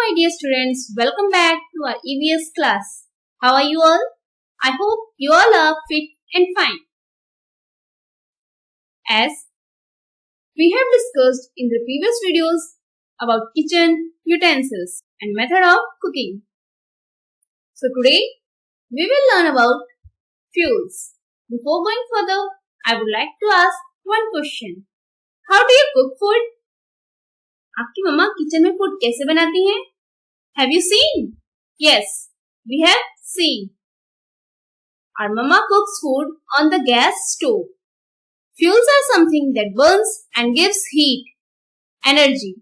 my dear students, welcome back to our EVS class. How are you all? I hope you all are fit and fine. As we have discussed in the previous videos about kitchen utensils and method of cooking. So today we will learn about fuels. Before going further, I would like to ask one question. How do you cook food? आपकी मम्मा kitchen में food कैसे बनाती हैं? Have you seen? Yes, we have seen. Our mama cooks food on the gas stove. Fuels are something that burns and gives heat, energy,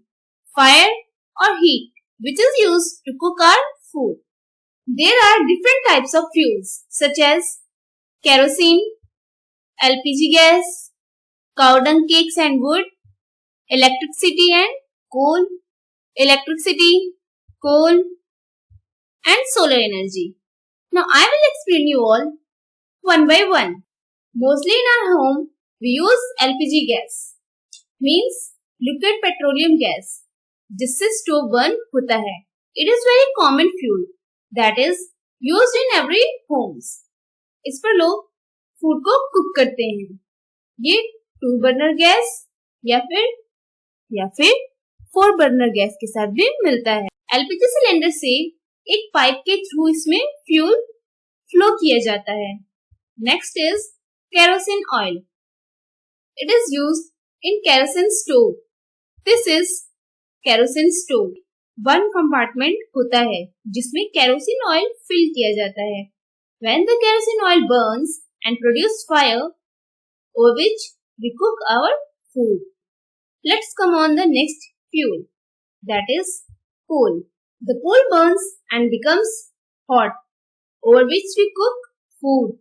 fire or heat, which is used to cook our food. There are different types of fuels such as kerosene, LPG gas, cow dung cakes and wood, electricity and coal, electricity, coal and solar energy. Now I will explain you all one by one. Mostly in our home we use LPG gas, means liquid petroleum gas, जिससे stove burn होता है. It is very common fuel that is used in every homes. इस पर लोग food को cook करते हैं. ये 2 बर्नर गैस या फिर 4 बर्नर गैस के साथ भी मिलता है. एलपीजी सिलेंडर से एक पाइप के थ्रू इसमें फ्यूल फ्लो किया जाता है. Next is kerosene oil. It is used in kerosene stove. This is kerosene stove. 1 compartment होता है जिसमें केरोसिन ऑयल फिल किया जाता है. When the kerosene oil Burns and produce fire over which we cook our food. Let's come on the next fuel, that is coal. The coal burns and becomes hot, over which we cook food.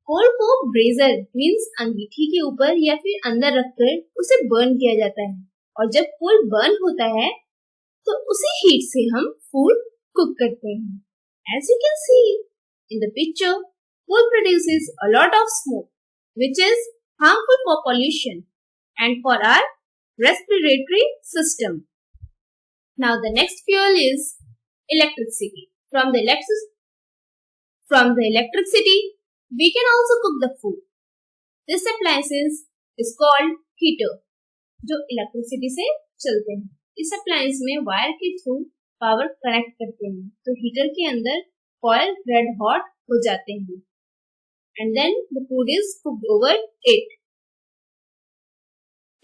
कोल को blazer means अंगीठी के ऊपर या फिर अंदर रखकर उसे burn किया जाता है और जब कोल बर्न होता है तो उसी हीट से हम फूड कुक करते हैं. As you can see in the picture, coal produces a lot of smoke, which is harmful for pollution and for our respiratory system. Now the next fuel is electricity. From the electricity, we can also cook the food. This appliance is called heater, जो electricity से चलते हैं. इस appliance में wire के through power connect करते हैं, तो heater के अंदर coil red hot हो जाते हैं. And then the food is cooked over it.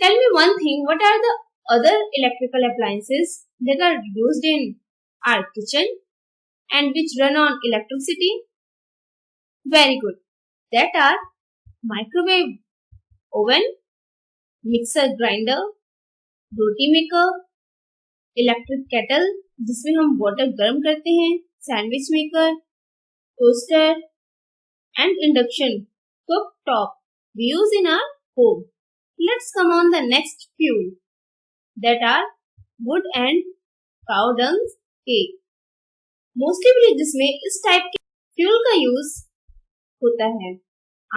Tell me one thing, what are the other electrical appliances that are used in our kitchen and which run on electricity? Very good. That are microwave oven, mixer grinder, roti maker, electric kettle जिसमें हम water गर्म करते हैं, sandwich maker, toaster and induction cooktop we use in our home. Let's come on the next fuel, that are wood and cow dung cake. Mostly villages में इस type के fuel का use होता है.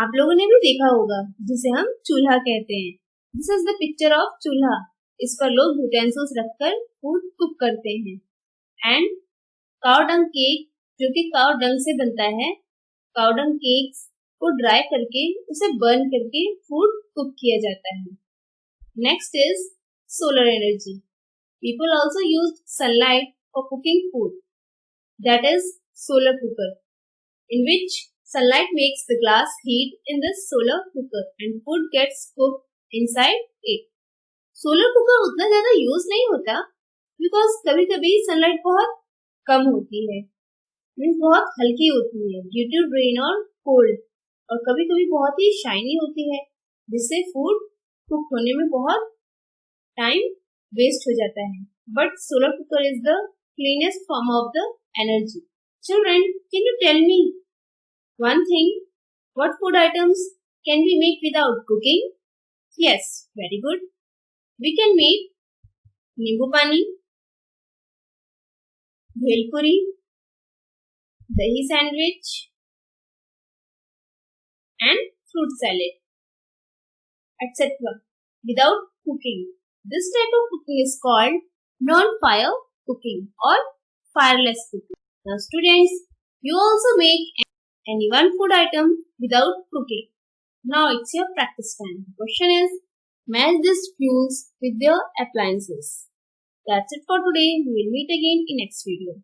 आप लोगों ने भी देखा होगा जिसे हम चूल्हा कहते हैं. This is the picture of चूल्हा. इस पर लोग utensils रखकर फूड कुक करते हैं. And cow dung cake जो कि cow dung से बनता है. cow dung cakes को ड्राई करके उसे बर्न करके फूड कुक किया जाता है. Next is solar energy. People also use sunlight for cooking food, that is solar cooker, in which sunlight makes the glass heat in the solar cooker and food gets cooked inside it. Solar cooker उतना ज्यादा use नहीं होता because कभी कभी sunlight बहुत कम होती है, means बहुत हल्की होती है ड्यू टू रेन और कोल्ड, और कभी कभी बहुत ही शाइनी होती है जिससे फूड कुक होने में बहुत टाइम वेस्ट हो जाता है. But solar cooker is the cleanest form of the energy. Children, can you tell me one thing, what food items can we make without cooking? Yes, very good. We can make nimbu pani, bhelpuri, dahi sandwich and fruit salad, etc. without cooking. This type of cooking is called non-fire cooking or fireless cooking. Now students, you also make any one food item without cooking. Now it's your practice time. The question is, match these fuels with your appliances. That's it for today. We will meet again in next video.